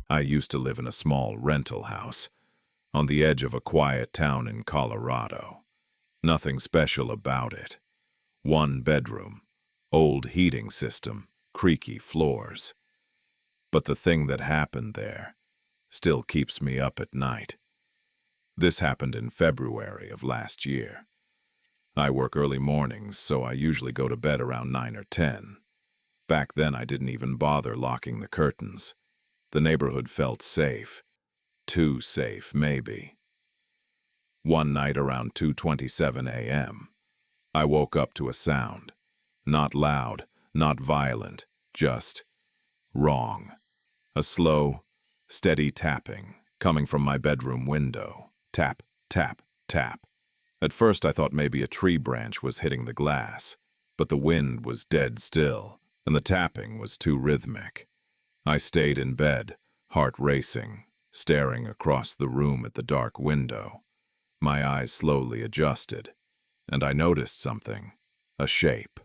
I used to live in a small rental house on the edge of a quiet town in Colorado. Nothing special about it. One bedroom, old heating system, creaky floors. But the thing that happened there still keeps me up at night. This happened in February of last year. I work early mornings, so I usually go to bed around 9 or 10. Back then, I didn't even bother locking the curtains. The neighborhood felt safe. Too safe, maybe. One night around 2:27 a.m., I woke up to a sound. Not loud, not violent, just wrong. A slow, steady tapping coming from my bedroom window. Tap, tap, tap. At first I thought maybe a tree branch was hitting the glass, but the wind was dead still, and the tapping was too rhythmic. I stayed in bed, heart racing, staring across the room at the dark window. My eyes slowly adjusted, and I noticed something. A shape.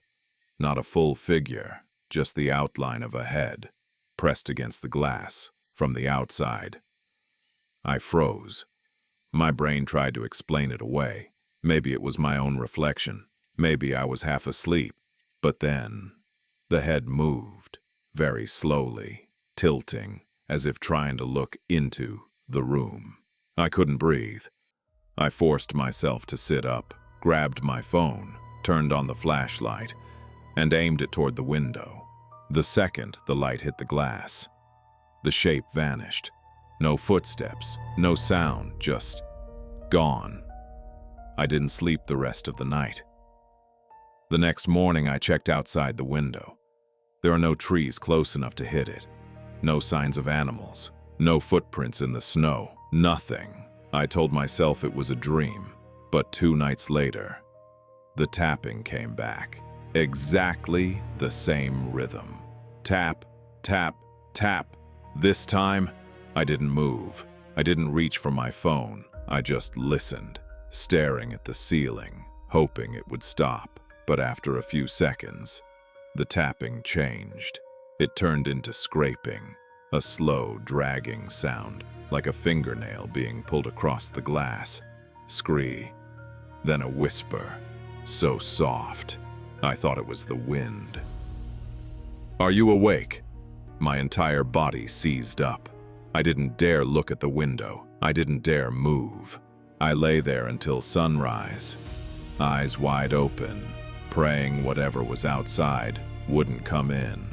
Not a full figure, just the outline of a head, pressed against the glass from the outside. I froze. My brain tried to explain it away. Maybe it was my own reflection. Maybe I was half asleep. But then, the head moved, very slowly, tilting, as if trying to look into the room. I couldn't breathe. I forced myself to sit up, grabbed my phone, turned on the flashlight, and aimed it toward the window. The second the light hit the glass, the shape vanished. No footsteps, no sound, just gone. I didn't sleep the rest of the night. The next morning, I checked outside the window. There are no trees close enough to hit it. No signs of animals. No footprints in the snow. Nothing. I told myself it was a dream. But 2 nights later, the tapping came back. Exactly the same rhythm. Tap, tap, tap. This time, I didn't move. I didn't reach for my phone. I just listened, staring at the ceiling, hoping it would stop. But after a few seconds, the tapping changed. It turned into scraping, a slow, dragging sound, like a fingernail being pulled across the glass. Scree. Then a whisper, so soft, I thought it was the wind. "Are you awake?" My entire body seized up. I didn't dare look at the window. I didn't dare move. I lay there until sunrise, eyes wide open, praying whatever was outside wouldn't come in.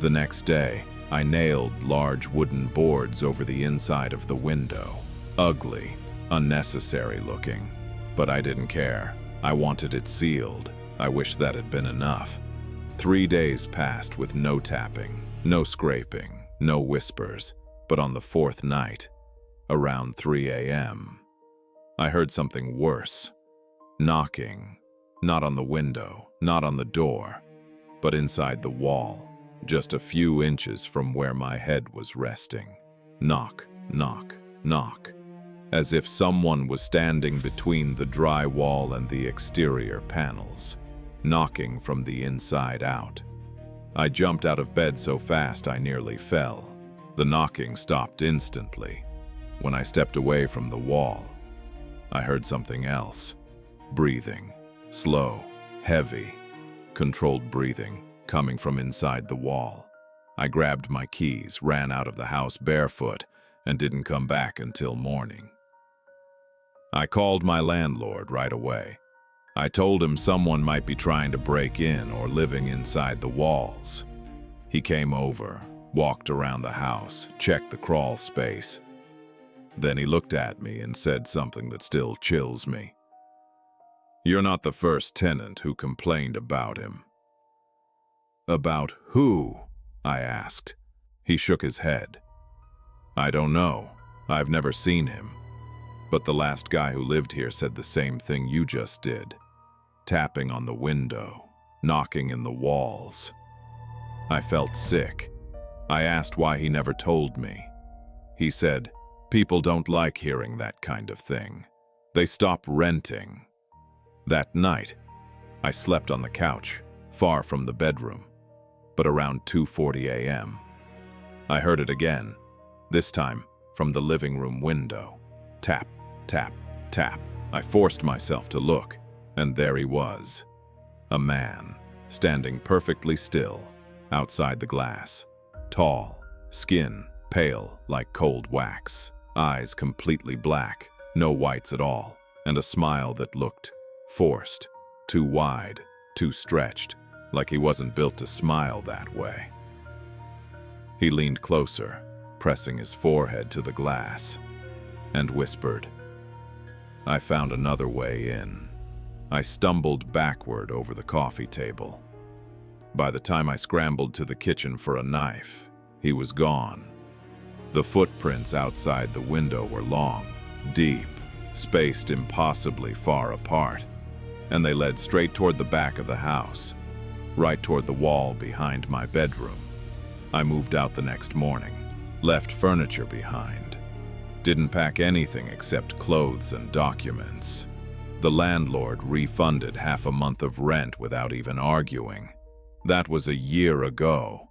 The next day, I nailed large wooden boards over the inside of the window. Ugly, unnecessary looking. But I didn't care. I wanted it sealed. I wish that had been enough. 3 days passed with no tapping, no scraping, no whispers. But on the 4th night, around 3 a.m., I heard something worse. Knocking. Not on the window, not on the door, but inside the wall, just a few inches from where my head was resting. Knock, knock, knock. As if someone was standing between the dry wall and the exterior panels, knocking from the inside out. I jumped out of bed so fast I nearly fell. The knocking stopped instantly. When I stepped away from the wall, I heard something else. Breathing. Slow, heavy, controlled breathing coming from inside the wall. I grabbed my keys, ran out of the house barefoot, and didn't come back until morning. I called my landlord right away. I told him someone might be trying to break in or living inside the walls. He came over, walked around the house, checked the crawl space. Then he looked at me and said something that still chills me. "You're not the first tenant who complained about him." "About who?" I asked. He shook his head. "I don't know. I've never seen him. But the last guy who lived here said the same thing you just did. Tapping on the window, knocking in the walls." I felt sick. I asked why he never told me. He said, "People don't like hearing that kind of thing. They stop renting." That night, I slept on the couch, far from the bedroom. But around 2:40 a.m., I heard it again. this time from the living room window. Tap, tap, tap. I forced myself to look, and there he was. A man, standing perfectly still, outside the glass. Tall, skin pale like cold wax, eyes completely black, no whites at all, and a smile that looked forced, too wide, too stretched, like he wasn't built to smile that way. He leaned closer, pressing his forehead to the glass, and whispered. I found another way in. I stumbled backward over the coffee table. By the time I scrambled to the kitchen for a knife, he was gone. The footprints outside the window were long, deep, spaced impossibly far apart, and they led straight toward the back of the house, right toward the wall behind my bedroom. I moved out the next morning, left furniture behind. Didn't pack anything except clothes and documents. The landlord refunded half a month of rent without even arguing. That was a year ago.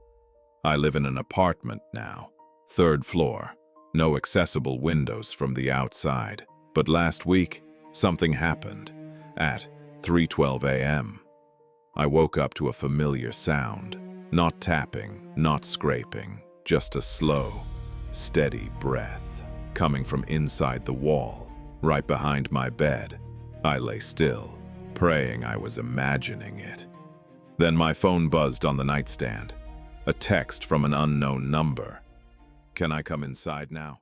I live in an apartment now, 3rd floor, no accessible windows from the outside. But last week, something happened at 3:12 a.m. I woke up to a familiar sound, not tapping, not scraping, just a slow, steady breath coming from inside the wall, right behind my bed. I lay still, praying I was imagining it. Then my phone buzzed on the nightstand, a text from an unknown number. Can I come inside now?